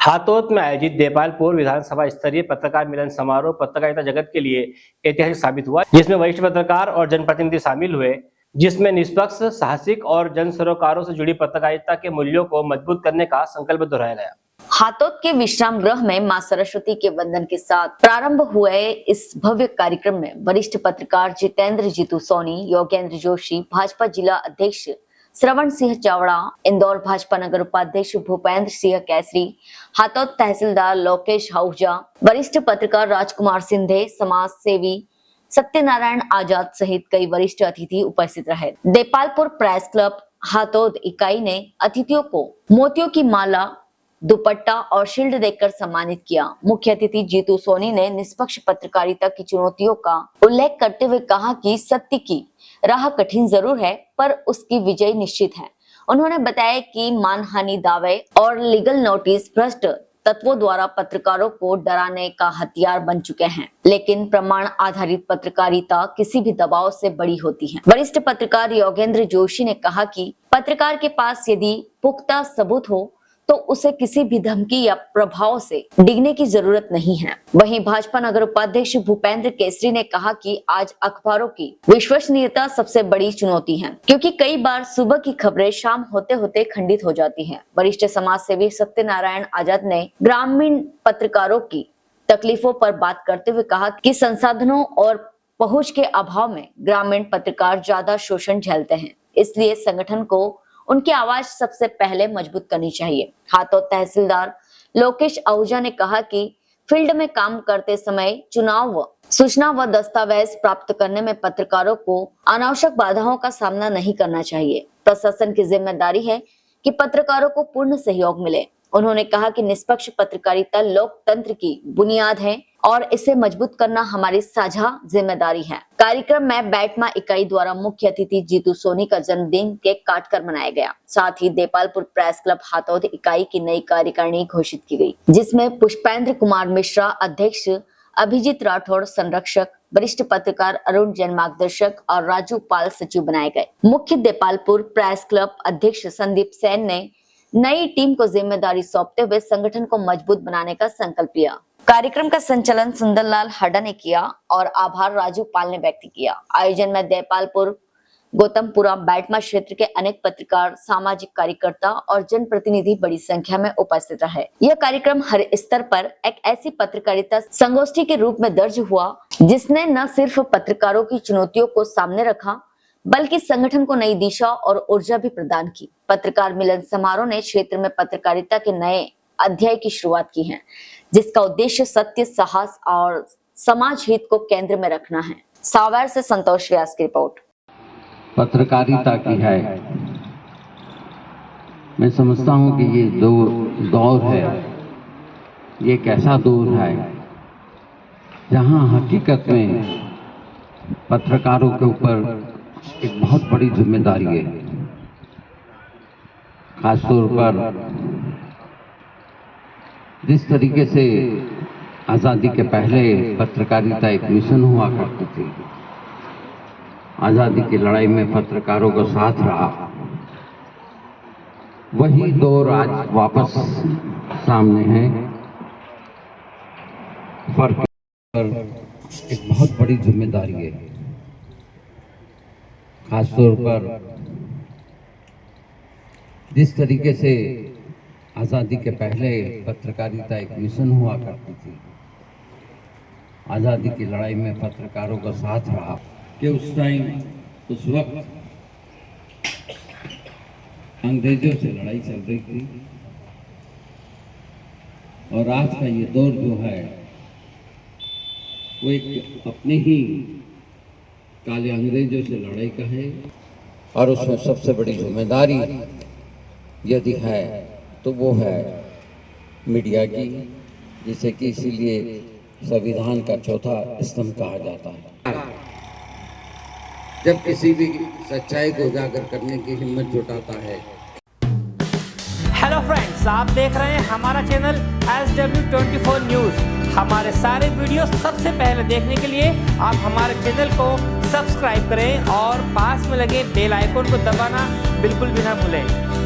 हाथोद में आयोजित देपालपुर विधानसभा स्तरीय पत्रकार मिलन समारोह पत्रकारिता जगत के लिए ऐतिहासिक साबित हुआ, जिसमें वरिष्ठ पत्रकार और जनप्रतिनिधि शामिल हुए, जिसमें निष्पक्ष, साहसिक और जन सरोकारों से जुड़ी पत्रकारिता के मूल्यों को मजबूत करने का संकल्प दोहराया गया। हाथोद के विश्राम गृह में मां सरस्वती के वंदन के साथ प्रारंभ हुए इस भव्य कार्यक्रम में वरिष्ठ पत्रकार जितेंद्र जीतू सोनी, योगेंद्र जोशी, भाजपा जिला अध्यक्ष श्रवण सिंह चावड़ा, इंदौर भाजपा नगर उपाध्यक्ष भूपेंद्र सिंह कैसरी, हाथोद तहसीलदार लोकेश आहूजा, वरिष्ठ पत्रकार राजकुमार सिंधे, समाज सेवी सत्यनारायण आजाद सहित कई वरिष्ठ अतिथि उपस्थित रहे। देपालपुर प्रेस क्लब हाथोद इकाई ने अतिथियों को मोतियों की माला, दुपट्टा और शील्ड देकर सम्मानित किया। मुख्य अतिथि जीतू सोनी ने निष्पक्ष पत्रकारिता की चुनौतियों का उल्लेख करते हुए कहा कि सत्य की राह कठिन जरूर है, पर उसकी विजय निश्चित है। उन्होंने बताया कि मानहानि दावे और लीगल नोटिस भ्रष्ट तत्वों द्वारा पत्रकारों को डराने का हथियार बन चुके हैं, लेकिन प्रमाण आधारित पत्रकारिता किसी भी दबाव से बड़ी होती है। वरिष्ठ पत्रकार योगेंद्र जोशी ने कहा कि पत्रकार के पास यदि पुख्ता सबूत हो तो उसे किसी भी धमकी या प्रभाव से डिगने की जरूरत नहीं है। वहीं भाजपा नगर उपाध्यक्ष भूपेंद्र केसरी ने कहा कि आज अखबारों की विश्वसनीयता सबसे बड़ी चुनौती है, क्योंकि कई बार सुबह की खबरें शाम होते होते खंडित हो जाती हैं। वरिष्ठ समाज सेवी सत्यनारायण आजाद ने ग्रामीण पत्रकारों की तकलीफों पर बात करते हुए कहा कि संसाधनों और पहुंच के अभाव में ग्रामीण पत्रकार ज्यादा शोषण झेलते हैं, इसलिए संगठन को उनकी आवाज सबसे पहले मजबूत करनी चाहिए। हाथोद तहसीलदार लोकेश आहूजा ने कहा कि फील्ड में काम करते समय चुनाव व सूचना व दस्तावेज प्राप्त करने में पत्रकारों को अनावश्यक बाधाओं का सामना नहीं करना चाहिए। प्रशासन की जिम्मेदारी है कि पत्रकारों को पूर्ण सहयोग मिले। उन्होंने कहा कि निष्पक्ष पत्रकारिता लोकतंत्र की बुनियाद है और इसे मजबूत करना हमारी साझा जिम्मेदारी है। कार्यक्रम में बैटमा इकाई द्वारा मुख्य अतिथि जीतू सोनी का जन्मदिन केक काटकर मनाया गया। साथ ही देपालपुर प्रेस क्लब हाथोद इकाई की नई कार्यकारिणी घोषित की गई, जिसमें पुष्पेंद्र कुमार मिश्रा अध्यक्ष, अभिजीत राठौड़ संरक्षक, वरिष्ठ पत्रकार अरुण जैन मार्गदर्शक और राजू पाल सचिव बनाए गए। मुख्य देपालपुर प्रेस क्लब अध्यक्ष संदीप सेन ने नई टीम को जिम्मेदारी सौंपते हुए संगठन को मजबूत बनाने का संकल्प लिया। कार्यक्रम का संचालन सुंदरलाल हड्डा ने किया और आभार राजू पाल ने व्यक्त किया। आयोजन में देपालपुर, गौतमपुरा, बैटमा क्षेत्र के अनेक पत्रकार, सामाजिक कार्यकर्ता और जनप्रतिनिधि बड़ी संख्या में उपस्थित रहे। यह कार्यक्रम हर स्तर पर एक ऐसी पत्रकारिता संगोष्ठी के रूप में दर्ज हुआ जिसने न सिर्फ पत्रकारों की चुनौतियों को सामने रखा, बल्कि संगठन को नई दिशा और ऊर्जा भी प्रदान की। पत्रकार मिलन समारोह ने क्षेत्र में पत्रकारिता के नए अध्याय की शुरुआत की है, जिसका उद्देश्य सत्य, साहस और समाज हित को केंद्र में रखना है। सावर से संतोष व्यास की रिपोर्ट। पत्रकारिता की है, मैं समझता हूं कि ये दौर है, ये एक ऐसा दौर है जहां हकीकत में पत्रकारों के ऊपर एक बहुत बड़ी जिम्मेदारी है। खासतौर पर जिस तरीके से आज़ादी के पहले पत्रकारिता एक मिशन हुआ करती थी, आज़ादी की लड़ाई में पत्रकारों का साथ रहा, वही दौर आज वापस सामने है। फर्क पर एक बहुत बड़ी जिम्मेदारी है, खासतौर पर जिस तरीके से आज़ादी के पहले पत्रकारिता एक मिशन हुआ करती थी, आज़ादी की लड़ाई में पत्रकारों का साथ रहा कि उस टाइम, उस वक्त अंग्रेजों से लड़ाई चल रही थी, और आज का ये दौर जो है वो एक अपने ही काले अंग्रेजों से लड़ाई का है, और उसमें सबसे बड़ी जिम्मेदारी यदि है तो वो है मीडिया की, जिसे कि इसीलिए संविधान का चौथा स्तंभ कहा जाता है। जब किसी भी सच्चाई को उजागर करने की हिम्मत जुटाता है। हेलो फ्रेंड्स, आप देख रहे हैं हमारा चैनल SW24 न्यूज़। हमारे सारे वीडियो सबसे पहले देखने के लिए आप हमारे चैनल को सब्सक्राइब करें और पास में लगे बेल आइकन को दबाना बिल्कुल भी ना भूलें।